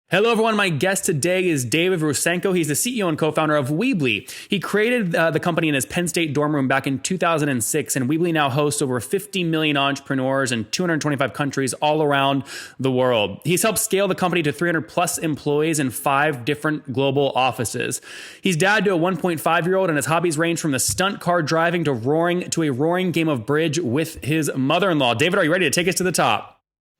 Hello, everyone. My guest today is David Rusenko. He's the CEO and co-founder of Weebly. He created the company in his Penn State dorm room back in 2006, and Weebly now hosts over 50 million entrepreneurs in 225 countries all around the world. He's helped scale the company to 300 plus employees in 5 different global offices. He's dad to a 1.5-year-old, and his hobbies range from the stunt car driving to a roaring game of bridge with his mother-in-law. David, are you ready to take us to the top?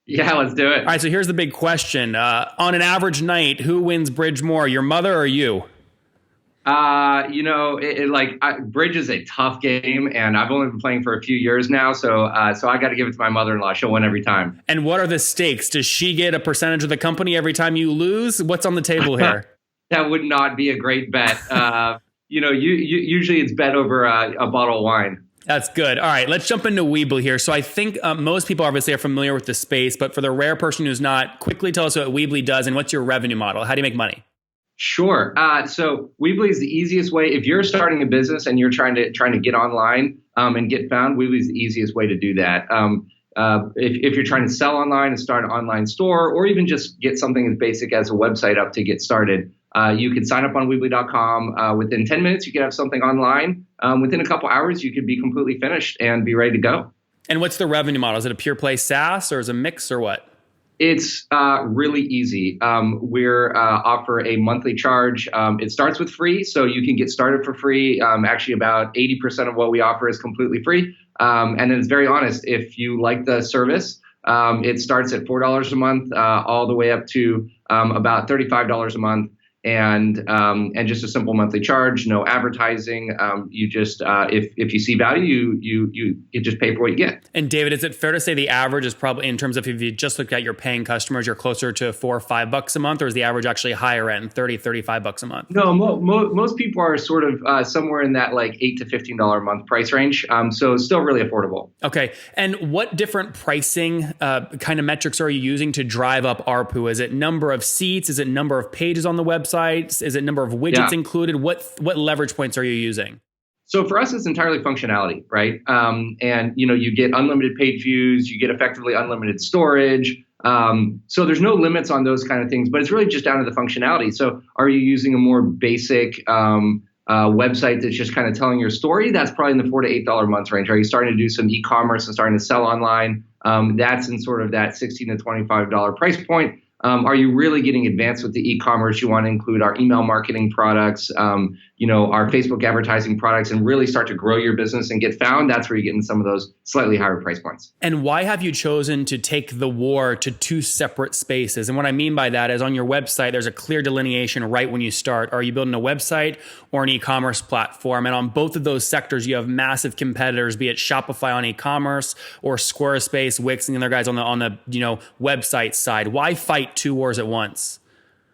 Yeah, let's do it. All right, so here's the big question. On an average night, who wins bridge more, your mother or you? Bridge is a tough game, and I've only been playing for a few years now, so I got to give it to my mother-in-law. She'll win every time. And what are the stakes? Does she get a percentage of the company every time you lose? What's on the table here? That would not be a great bet. Usually it's bet over a bottle of wine. That's good. All right, let's jump into Weebly here. So I think most people obviously are familiar with the space, but for the rare person who's not, quickly tell us what Weebly does and what's your revenue model? How do you make money? Sure. So Weebly is the easiest way. If you're starting a business and you're trying to get online and get found, Weebly is the easiest way to do that. If you're trying to sell online and start an online store, or even just get something as basic as a website up to get started, you can sign up on Weebly.com. Within 10 minutes, you can have something online. Within a couple hours, you could be completely finished and be ready to go. And what's the revenue model? Is it a pure play SaaS or is it a mix or what? It's really easy. We're offer a monthly charge. It starts with free, so you can get started for free. Actually, about 80% of what we offer is completely free. And then it's very honest. If you like the service, it starts at $4 a month, all the way up to about $35 a month. And just a simple monthly charge, no advertising. You just if you see value, you just pay for what you get. And David, is it fair to say the average is probably, in terms of if you just look at your paying customers, you're closer to $4 or $5 a month, or is the average actually higher end, $30-$35 a month? No, most people are sort of somewhere in that like $8 to $15 a month price range. So it's still really affordable. Okay. And what different pricing kind of metrics are you using to drive up ARPU? Is it number of seats? Is it number of pages on the website? Is it number of widgets included? What leverage points are you using? So for us, it's entirely functionality, right? And you get unlimited page views, you get effectively unlimited storage. So there's no limits on those kind of things, but it's really just down to the functionality. So are you using a more basic website that's just kind of telling your story? That's probably in the $4 to $8 a month range. Are you starting to do some e-commerce and starting to sell online? That's in sort of that $16 to $25 price point. Are you really getting advanced with the e-commerce? You want to include our email marketing products, our Facebook advertising products, and really start to grow your business and get found. That's where you get in some of those slightly higher price points. And why have you chosen to take the war to 2 separate spaces? And what I mean by that is on your website, there's a clear delineation right when you start. Are you building a website or an e-commerce platform? And on both of those sectors, you have massive competitors, be it Shopify on e-commerce or Squarespace, Wix, and the other guys on the website side. Why fight 2 wars at once?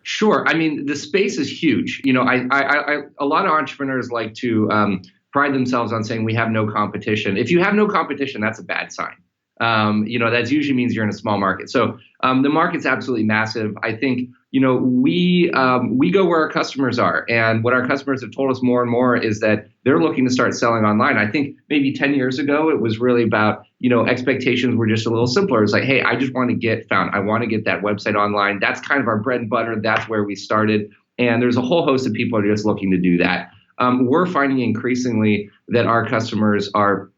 Sure. I mean, the space is huge. A lot of entrepreneurs like to pride themselves on saying we have no competition. If you have no competition, that's a bad sign. That usually means you're in a small market. So the market's absolutely massive. I think, we go where our customers are. And what our customers have told us more and more is that they're looking to start selling online. I think maybe 10 years ago, it was really about, expectations were just a little simpler. It's like, hey, I just want to get found. I want to get that website online. That's kind of our bread and butter. That's where we started. And there's a whole host of people who are just looking to do that. We're finding increasingly that our customers are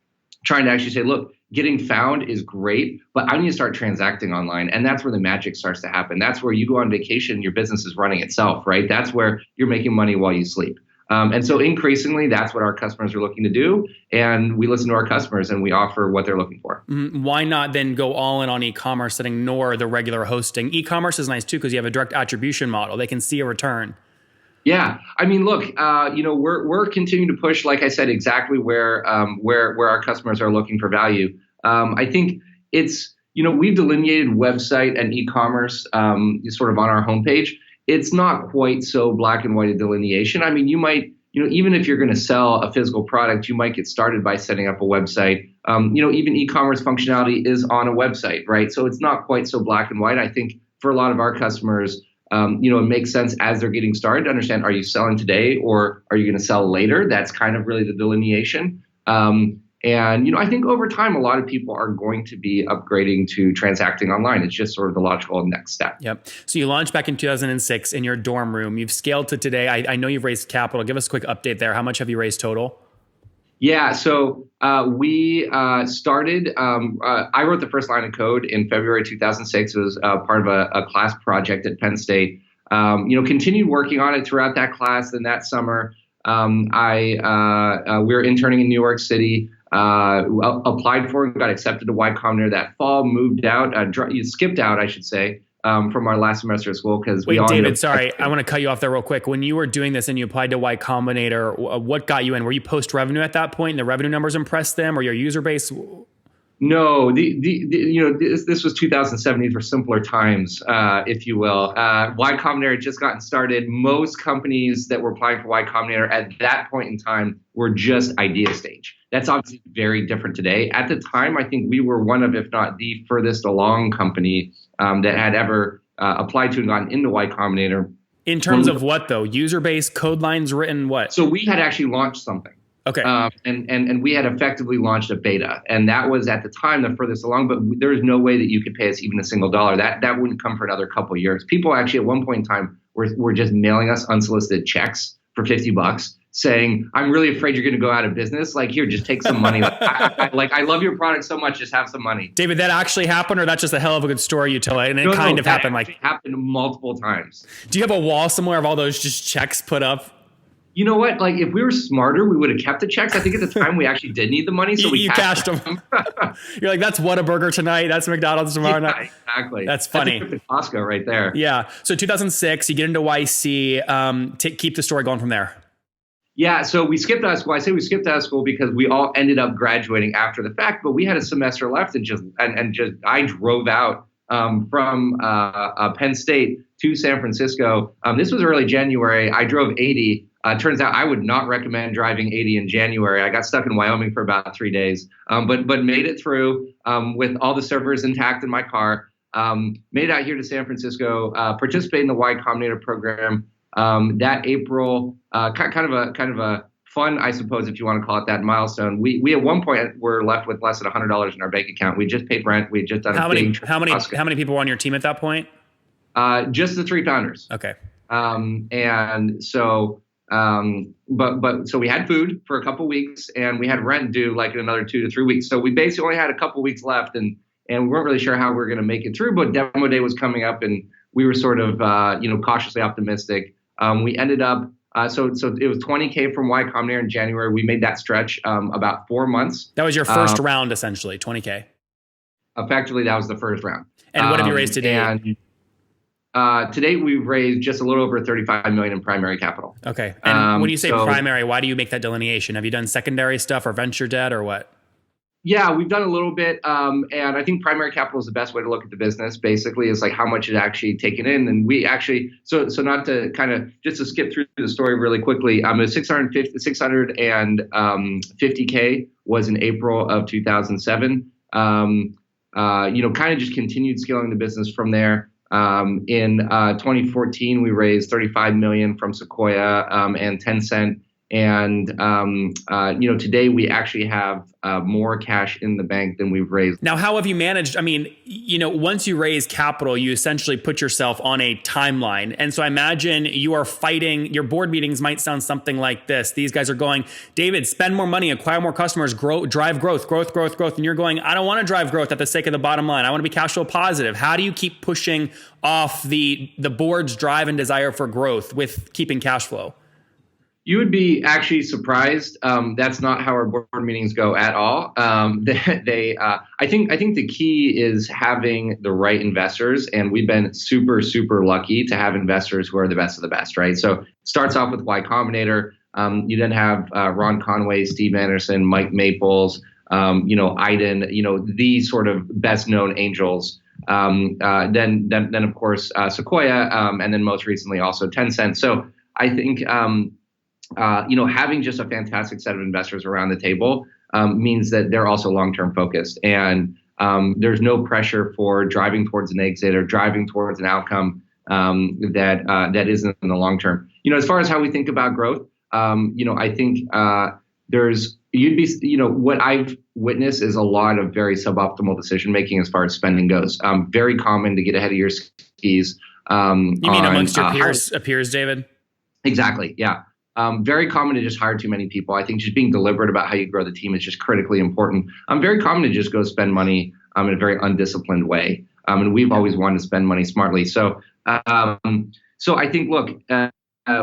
trying to actually say, look, getting found is great, but I need to start transacting online. And that's where the magic starts to happen. That's where you go on vacation, your business is running itself, right? That's where you're making money while you sleep. And so increasingly, that's what our customers are looking to do. And we listen to our customers and we offer what they're looking for. Why not then go all in on e-commerce and ignore the regular hosting? E-commerce is nice too, because you have a direct attribution model. They can see a return. Yeah, I mean, look, we're continuing to push, like I said, exactly where our customers are looking for value. I think it's, we've delineated website and e-commerce sort of on our homepage. It's not quite so black and white a delineation. I mean, you might, even if you're going to sell a physical product, you might get started by setting up a website. Even e-commerce functionality is on a website, right? So it's not quite so black and white. I think for a lot of our customers, it makes sense as they're getting started to understand, are you selling today or are you going to sell later? That's kind of really the delineation. And, I think over time, a lot of people are going to be upgrading to transacting online. It's just sort of the logical next step. Yep. So you launched back in 2006 in your dorm room. You've scaled to today. I know you've raised capital. Give us a quick update there. How much have you raised total? Yeah, so we started, I wrote the first line of code in February 2006. It was part of a class project at Penn State. Continued working on it throughout that class. Then that summer, we were interning in New York City, applied for and got accepted to Y Combinator that fall, moved out, skipped out, I should say, from our last semester of school because we all. Wait, David, sorry, I want to cut you off there real quick. When you were doing this and you applied to Y Combinator, what got you in? Were you post revenue at that point, and the revenue numbers impressed them, or your user base? No, this was 2007. These were simpler times, if you will. Y Combinator had just gotten started. Most companies that were applying for Y Combinator at that point in time were just idea stage. That's obviously very different today. At the time, I think we were one of, if not the furthest along company that had ever applied to and gotten into Y Combinator. In terms of what, though? User base, code lines written, what? So we had actually launched something. Okay. And we had effectively launched a beta, and that was at the time the furthest along. But there was no way that you could pay us even a single dollar. That wouldn't come for another couple of years. People actually at one point in time were just mailing us unsolicited checks for $50, saying, "I'm really afraid you're going to go out of business. Like, here, just take some money. I love your product so much. Just have some money." David, that actually happened, or that's just a hell of a good story you tell it, and it kind of happened. Like, happened multiple times. Do you have a wall somewhere of all those just checks put up? You know what? Like, if we were smarter, we would have kept the checks. I think at the time we actually did need the money, so we cashed them. You're like, that's Whataburger tonight. That's McDonald's tomorrow night. Exactly. That's funny. That's Costco right there. Yeah. So 2006, you get into YC. Keep the story going from there. Yeah. So we skipped out of school. I say we skipped out of school because we all ended up graduating after the fact, but we had a semester left, and I drove out from Penn State to San Francisco. This was early January. I drove 80. Turns out I would not recommend driving 80 in January. I got stuck in Wyoming for about 3 days, but made it through with all the servers intact in my car. Made it out here to San Francisco, participated in the Y Combinator program that April. Kind of a fun, I suppose, if you want to call it that, milestone. We at one point were left with less than $100 in our bank account. We just paid rent. We had just done how many people were on your team at that point? Just the 3 founders. Okay. And so. So we had food for a couple weeks, and we had rent due like in another 2 to 3 weeks. So we basically only had a couple weeks left, and we weren't really sure how we were going to make it through. But demo day was coming up, and we were sort of cautiously optimistic. We ended up so it was $20K from Y Combinator in January. We made that stretch about 4 months. That was your first round, essentially, $20K. Effectively, that was the first round. And what have you raised today? To date, we've raised just a little over $35 million in primary capital. Okay. And when you say primary, why do you make that delineation? Have you done secondary stuff or venture debt or what? Yeah, we've done a little bit. And I think primary capital is the best way to look at the business. Basically, it's like how much is actually taken in. And we actually, so not to kind of, just to skip through the story really quickly, the 650K was in April of 2007. Kind of just continued scaling the business from there. In 2014, we raised $35 million from Sequoia and Tencent. And, today we actually have more cash in the bank than we've raised. Now, how have you managed? I mean, once you raise capital, you essentially put yourself on a timeline. And so I imagine you are fighting, your board meetings might sound something like this. These guys are going, David, spend more money, acquire more customers, drive growth. And you're going, I don't want to drive growth at the sake of the bottom line. I want to be cash flow positive. How do you keep pushing off the board's drive and desire for growth with keeping cash flow? You would be actually surprised. That's not how our board meetings go at all. I think the key is having the right investors, and we've been super, super lucky to have investors who are the best of the best, right? So it starts off with Y Combinator. You then have Ron Conway, Steve Anderson, Mike Maples, Iden, these sort of best known angels. Then of course Sequoia, and then most recently also Tencent. So I think. Having just a fantastic set of investors around the table means that they're also long-term focused, and there's no pressure for driving towards an exit or driving towards an outcome that isn't in the long term. As far as how we think about growth, I think what I've witnessed is a lot of very suboptimal decision making as far as spending goes. Very common to get ahead of your skis. You mean amongst your peers, David? Exactly. Yeah. Very common to just hire too many people. I think just being deliberate about how you grow the team is just critically important. Very common to just go spend money in a very undisciplined way. And we've always wanted to spend money smartly. So I think, look,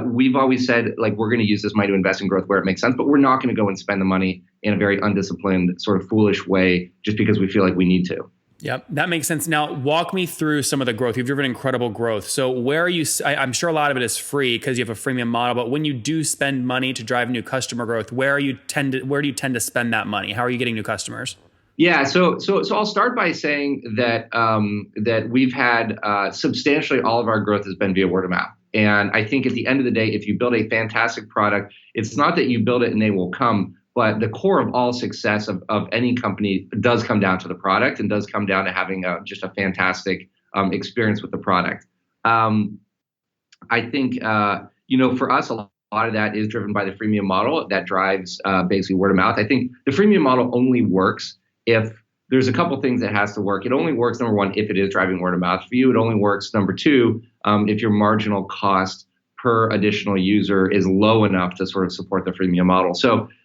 we've always said, like, we're going to use this money to invest in growth where it makes sense, but we're not going to go and spend the money in a very undisciplined, sort of foolish way just because we feel like we need to. Yep, that makes sense. Now, walk me through some of the growth. You've driven incredible growth. So where are you? I'm sure a lot of it is free because you have a freemium model, but when you do spend money to drive new customer growth, where do you tend to spend that money? How are you getting new customers? Yeah, so I'll start by saying that that we've had substantially all of our growth has been via word of mouth. And I think at the end of the day, if you build a fantastic product, it's not that you build it and they will come, but the core of all success of any company does come down to the product and does come down to having just a fantastic experience with the product. I think, for us, a lot of that is driven by the freemium model that drives basically word of mouth. I think the freemium model only works if there's a couple things that has to work. It only works, number one, if it is driving word of mouth for you. It only works, number two, if your marginal cost per additional user is low enough to sort of support the freemium model.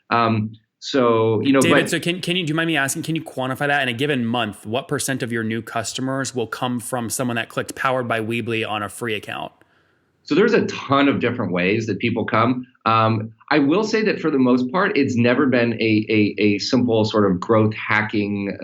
David, so do you mind me asking, can you quantify that in a given month? What % of your new customers will come from someone that clicked powered by Weebly on a free account? So there's a ton of different ways that people come. I will say that for the most part, it's never been a simple sort of growth hacking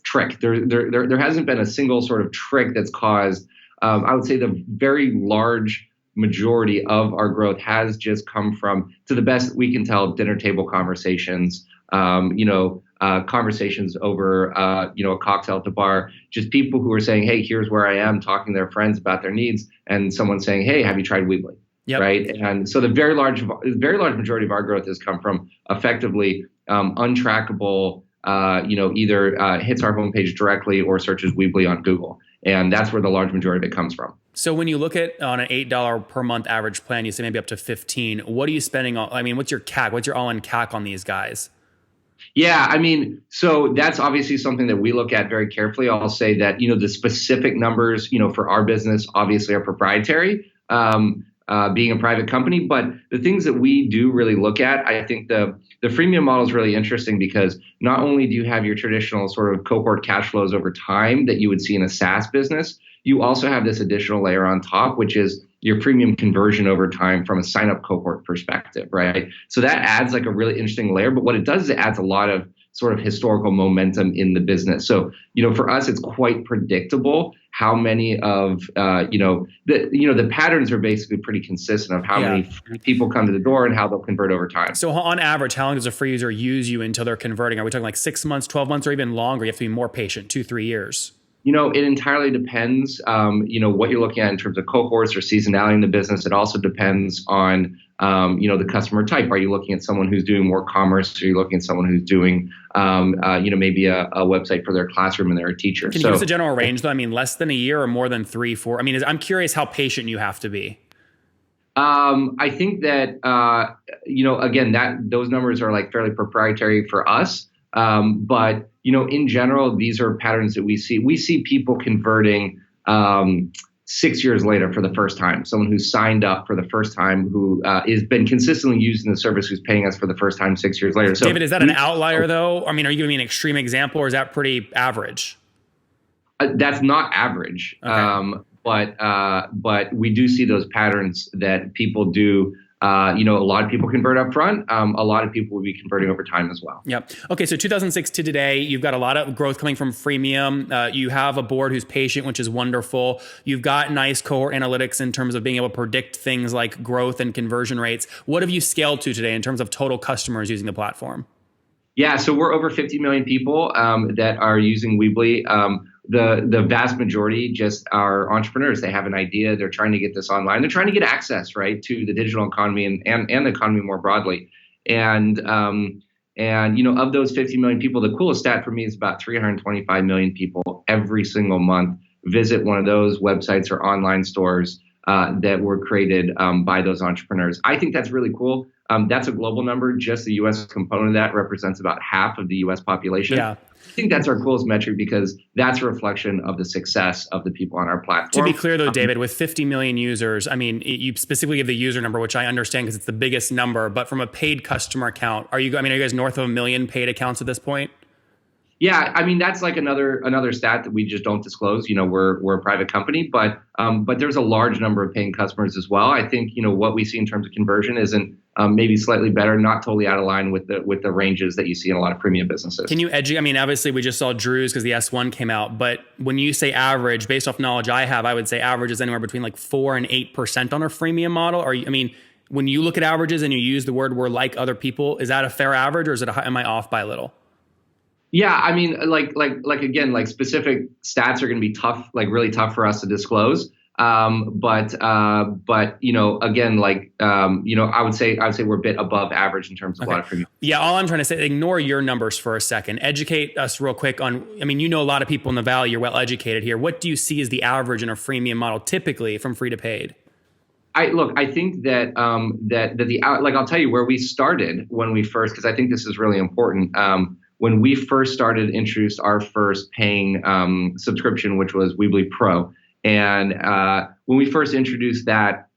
trick. There hasn't been a single sort of trick that's caused. I would say the very large majority of our growth has just come from, to the best we can tell, dinner table conversations, conversations over, a cocktail at the bar, just people who are saying, hey, here's where I am, talking to their friends about their needs, and someone saying, hey, have you tried Weebly? Yep. Right. And so the very large majority of our growth has come from effectively untrackable, either hits our homepage directly or searches Weebly on Google. And that's where the large majority of it comes from. So when you look at on an $8 per month average plan, you say maybe up to 15. What are you spending on? I mean, what's your CAC? What's your all-in CAC on these guys? Yeah, I mean, so that's obviously something that we look at very carefully. I'll say that, the specific numbers, for our business obviously are proprietary, being a private company. But the things that we do really look at, I think the freemium model is really interesting because not only do you have your traditional sort of cohort cash flows over time that you would see in a SaaS business, you also have this additional layer on top, which is your premium conversion over time from a sign-up cohort perspective, right? So that adds like a really interesting layer. But what it does is it adds a lot of sort of historical momentum in the business. So, for us, it's quite predictable how many of, the patterns are basically pretty consistent of how many people come to the door and how they'll convert over time. So on average, how long does a free user use you until they're converting? Are we talking like 6 months, 12 months, or even longer? You have to be more patient, 2-3 years. It entirely depends, what you're looking at in terms of cohorts or seasonality in the business. It also depends on, the customer type. Are you looking at someone who's doing more commerce? Or are you looking at someone who's doing, maybe a website for their classroom and they're a teacher? Can you give us a general range though? I mean, less than a year or more than 3, 4? I mean, I'm curious how patient you have to be. I think that, again, those numbers are like fairly proprietary for us. But in general, these are patterns that we see. We see people converting 6 years later for the first time. Someone who's signed up for the first time, who has been consistently using the service, who's paying us for the first time 6 years later. So, David, is that an outlier though? I mean, are you giving me an extreme example, or is that pretty average? That's not average. Okay. But we do see those patterns that people do. A lot of people convert up front. A lot of people will be converting over time as well. Yep. Okay. So 2006 to today, you've got a lot of growth coming from freemium. You have a board who's patient, which is wonderful. You've got nice cohort analytics in terms of being able to predict things like growth and conversion rates. What have you scaled to today in terms of total customers using the platform? Yeah. So we're over 50 million people that are using Weebly. The vast majority just are entrepreneurs. They have an idea. They're trying to get this online. They're trying to get access, right, to the digital economy and the economy more broadly. And of those 50 million people, the coolest stat for me is about 325 million people every single month visit one of those websites or online stores that were created by those entrepreneurs. I think that's really cool. That's a global number. Just the U.S. component of that represents about half of the U.S. population. Yeah. I think that's our coolest metric because that's a reflection of the success of the people on our platform. To be clear, though, David, with 50 million users, I mean, you specifically give the user number, which I understand because it's the biggest number. But from a paid customer account, are you guys north of 1 million paid accounts at this point? Yeah, I mean that's like another stat that we just don't disclose. We're a private company, but there's a large number of paying customers as well. I think what we see in terms of conversion isn't maybe slightly better, not totally out of line with the ranges that you see in a lot of premium businesses. Can you educate? I mean, obviously we just saw Drew's because the S1 came out, but when you say average, based off knowledge I have, I would say average is anywhere between like 4 and 8% on a freemium model. When you look at averages and you use the word "we're like other people," is that a fair average, or am I off by a little? Yeah, I mean, again, specific stats are going to be tough, really tough for us to disclose. But again, I would say we're a bit above average in terms of a lot of premium. Yeah, all I'm trying to say, ignore your numbers for a second. Educate us real quick on. I mean, a lot of people in the Valley. You're well educated here. What do you see as the average in a freemium model, typically from free to paid? I think that I'll tell you where we started when we first, because I think this is really important. When we first started, introduced our first paying subscription, which was Weebly Pro. And when we first introduced that,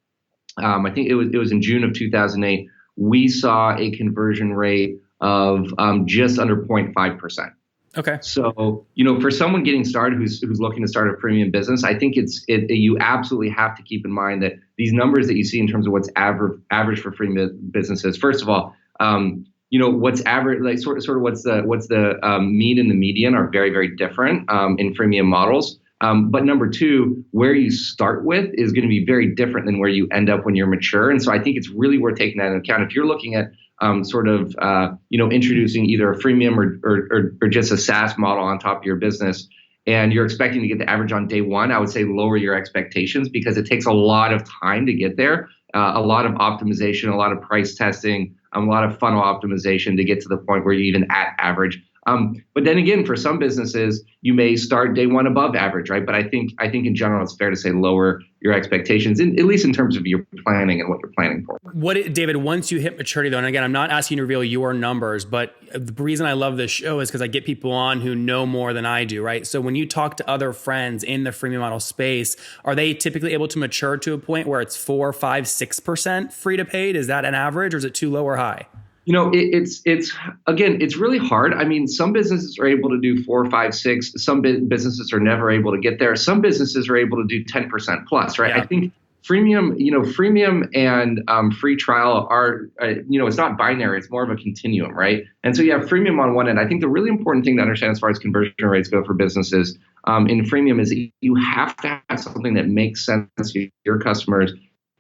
I think it was in June of 2008, we saw a conversion rate of just under 0.5%. Okay. So, for someone getting started who's looking to start a premium business, I think you absolutely have to keep in mind that these numbers that you see in terms of what's average for premium businesses, first of all, what's average, sort of what's the mean and the median are very, very different in freemium models. But number two, where you start with is going to be very different than where you end up when you're mature. And so I think it's really worth taking that into account. If you're looking at introducing either a freemium or just a SaaS model on top of your business, and you're expecting to get the average on day one, I would say lower your expectations because it takes a lot of time to get there, a lot of optimization, a lot of price testing, a lot of funnel optimization to get to the point where you're even at average. But then again, for some businesses, you may start day one above average, right? But I think in general, it's fair to say lower your expectations, at least in terms of your planning and what you're planning for. David, once you hit maturity, though, and again, I'm not asking you to reveal your numbers, but the reason I love this show is because I get people on who know more than I do, right? So when you talk to other friends in the freemium model space, are they typically able to mature to a point where it's 4, 5, 6% free to paid? Is that an average, or is it too low or high? It's really hard. I mean, some businesses are able to do 4, 5, 6. Some businesses are never able to get there. Some businesses are able to do 10% plus, right? Yeah. I think freemium and free trial are, it's not binary. It's more of a continuum, right? And so you have freemium on one end. I think the really important thing to understand as far as conversion rates go for businesses in freemium is that you have to have something that makes sense to your customers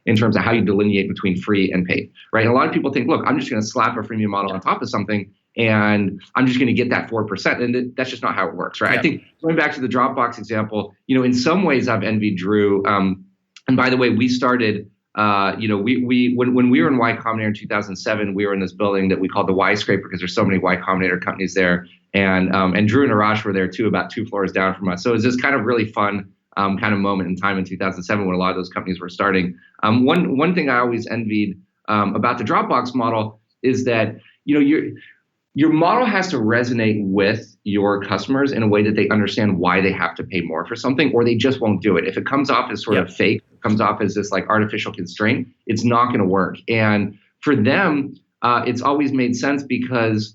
in terms of how you delineate between free and paid, right? And a lot of people think, look, I'm just going to slap a freemium model on top of something and I'm just going to get that 4%. And that's just not how it works, right? Yeah. I think going back to the Dropbox example, in some ways I've envied Drew. And by the way, we started, when we were in Y Combinator in 2007, we were in this building that we called the Y Scraper because there's so many Y Combinator companies there. And Drew and Arash were there too, about 2 floors down from us. So it was this kind of really fun kind of moment in time in 2007 when a lot of those companies were starting. One thing I always envied about the Dropbox model is that your model has to resonate with your customers in a way that they understand why they have to pay more for something, or they just won't do it. If it comes off as sort of fake, comes off as this like artificial constraint, it's not going to work. And for them, it's always made sense because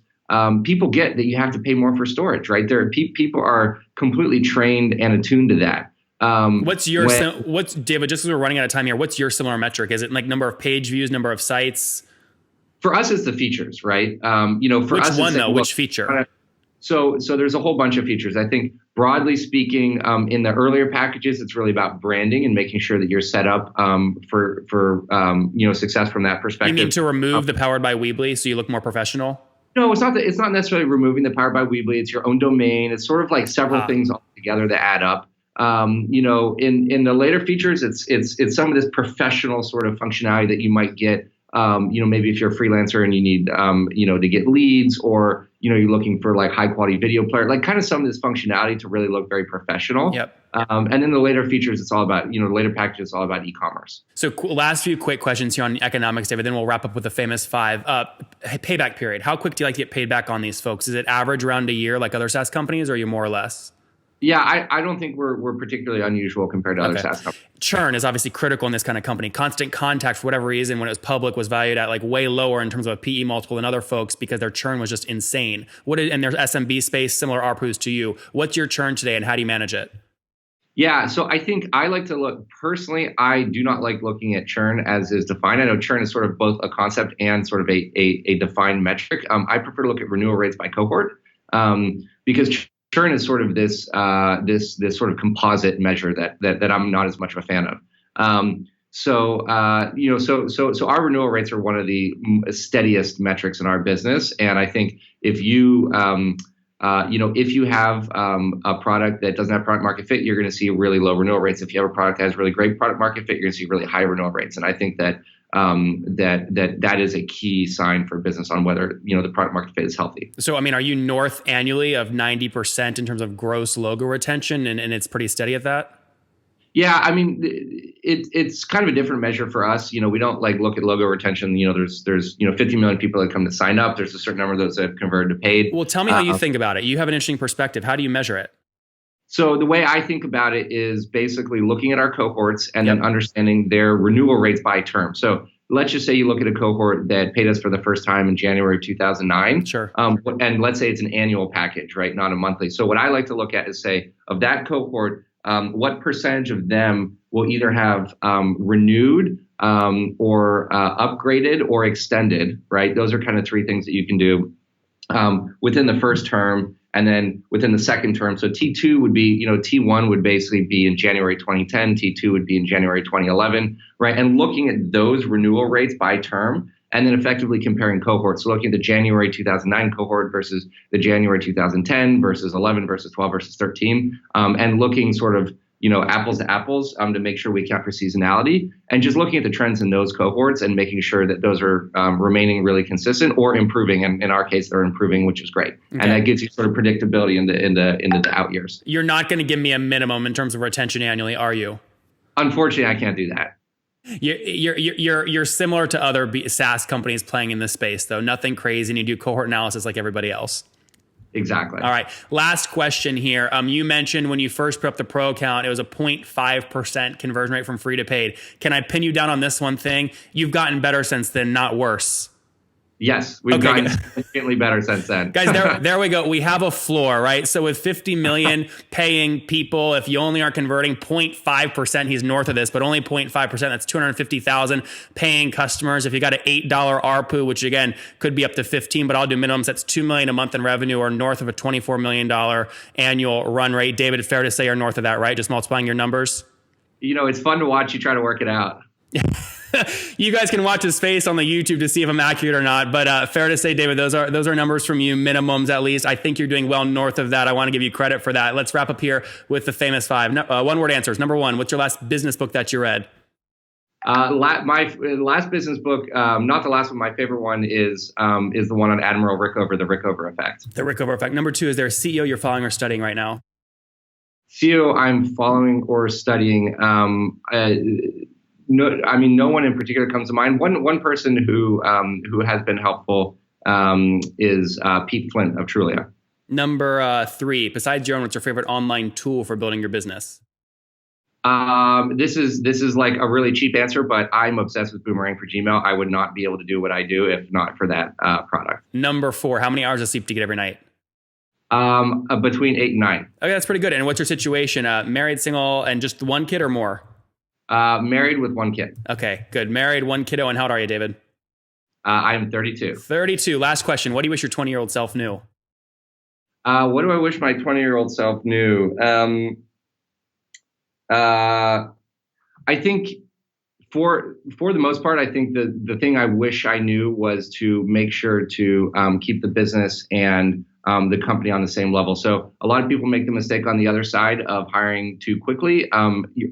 people get that you have to pay more for storage, right? People are completely trained and attuned to that. What's David, just because we're running out of time here, what's your similar metric? Is it like number of page views, number of sites? For us, it's the features, right? Which feature? So there's a whole bunch of features. I think broadly speaking, in the earlier packages, it's really about branding and making sure that you're set up for success from that perspective. You mean to remove the Powered by Weebly so you look more professional? No, it's not. It's not necessarily removing the Powered by Weebly. It's your own domain. It's sort of like several things all together that add up. In the later features, it's some of this professional sort of functionality that you might get maybe if you're a freelancer and you need, to get leads, or, you're looking for like high quality video player, like kind of some of this functionality to really look very professional. Yep. And then the later features, it's all about, the later packages, it's all about e-commerce. So last few quick questions here on economics, David, then we'll wrap up with the famous 5. Payback period. How quick do you like to get paid back on these folks? Is it average around a year like other SaaS companies, or are you more or less? Yeah, I don't think we're particularly unusual compared to other SaaS companies. Churn is obviously critical in this kind of company. Constant Contact, for whatever reason, when it was public, was valued at like way lower in terms of a PE multiple than other folks because their churn was just insane. And there's SMB space, similar ARPUs to you. What's your churn today and how do you manage it? Yeah, so I think I like to look, personally, I do not like looking at churn as is defined. I know churn is sort of both a concept and sort of a defined metric. I prefer to look at renewal rates by cohort because churn is sort of this sort of composite measure that I'm not as much of a fan of. So our renewal rates are one of the steadiest metrics in our business, and I think if you have a product that doesn't have product market fit, you're going to see really low renewal rates. If you have a product that has really great product market fit, you're going to see really high renewal rates. And I think that that is a key sign for business on whether the product market fit is healthy. So, are you north annually of 90% in terms of gross logo retention, and it's pretty steady at that? Yeah, it's kind of a different measure for us. We don't like look at logo retention. There's 50 million people that come to sign up. There's a certain number of those that have converted to paid. Well, tell me how you think about it. You have an interesting perspective. How do you measure it? So the way I think about it is basically looking at our cohorts and then understanding their renewal rates by term. So let's just say you look at a cohort that paid us for the first time in January of 2009. Sure. And let's say it's an annual package, right? Not a monthly. So what I like to look at is say of that cohort, what percentage of them will either have renewed or upgraded or extended, right? Those are kind of 3 things that you can do within the first term and then within the second term. So T2 would be, T1 would basically be in January 2010, T2 would be in January 2011, right? And looking at those renewal rates by term and then effectively comparing cohorts. So looking at the January 2009 cohort versus the January 2010 versus 11 versus 12 versus 13, and looking sort of, apples to apples to make sure we account for seasonality, and just looking at the trends in those cohorts and making sure that those are remaining really consistent or improving. And in our case, they're improving, which is great. Okay. And that gives you sort of predictability in the out years. You're not going to give me a minimum in terms of retention annually, are you? Unfortunately, I can't do that. You're similar to other SaaS companies playing in this space, though. Nothing crazy, and you do cohort analysis like everybody else. Exactly. All right. Last question here. You mentioned when you first put up the pro account, it was a 0.5% conversion rate from free to paid. Can I pin you down on this one thing? You've gotten better since then, not worse. Yes, we've gotten significantly better since then. Guys, there we go. We have a floor, right? So with 50 million paying people, if you only are converting 0.5%, he's north of this, but only 0.5%, that's 250,000 paying customers. If you got an $8 ARPU, which again, could be up to 15, but I'll do minimums, that's $2 million a month in revenue or north of a $24 million annual run rate. David, it's fair to say you're north of that, right? Just multiplying your numbers. It's fun to watch you try to work it out. You guys can watch his face on the YouTube to see if I'm accurate or not. But fair to say, David, those are numbers from you, minimums at least. I think you're doing well north of that. I want to give you credit for that. Let's wrap up here with the famous 5. One-word answers. Number 1, what's your last business book that you read? My last business book, not the last one, my favorite one is the one on Admiral Rickover, The Rickover Effect. The Rickover Effect. Number 2, is there a CEO you're following or studying right now? CEO I'm following or studying. No one in particular comes to mind. One person who has been helpful is Pete Flint of Trulia. Number 3, besides your own, what's your favorite online tool for building your business? This is like a really cheap answer, but I'm obsessed with Boomerang for Gmail. I would not be able to do what I do if not for that product. Number 4, how many hours of sleep do you get every night? Between 8 and 9. Okay, that's pretty good. And what's your situation? Married, single, and just 1 kid or more? Married with 1 kid. Okay, good. Married, 1 kiddo. And how old are you, David? I'm 32. 32. Last question. What do you wish your 20-year-old self knew? What do I wish my 20-year-old self knew? I think for the most part, I think the thing I wish I knew was to make sure to keep the business and the company on the same level. So a lot of people make the mistake on the other side of hiring too quickly.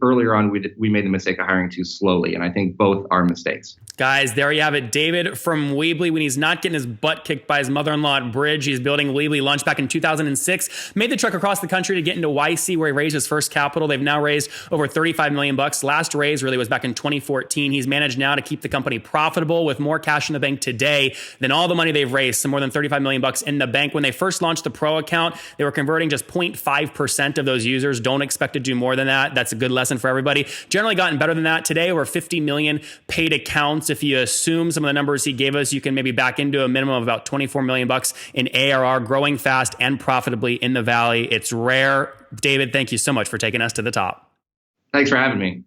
Earlier on, we made the mistake of hiring too slowly, and I think both are mistakes. Guys, there you have it. David from Weebly, when he's not getting his butt kicked by his mother-in-law at Bridge, he's building Weebly Lunch back in 2006. Made the trek across the country to get into YC, where he raised his first capital. They've now raised over $35 million. Last raise really was back in 2014. He's managed now to keep the company profitable with more cash in the bank today than all the money they've raised. So more than $35 million in the bank. When they first launched the Pro account, they were converting just 0.5% of those users. Don't expect to do more than that. That's a good lesson for everybody. Generally gotten better than that. Today, over 50 million paid accounts. If you assume some of the numbers he gave us, you can maybe back into a minimum of about 24 million bucks in ARR, growing fast and profitably in the Valley. It's rare. David, thank you so much for taking us to the top. Thanks for having me.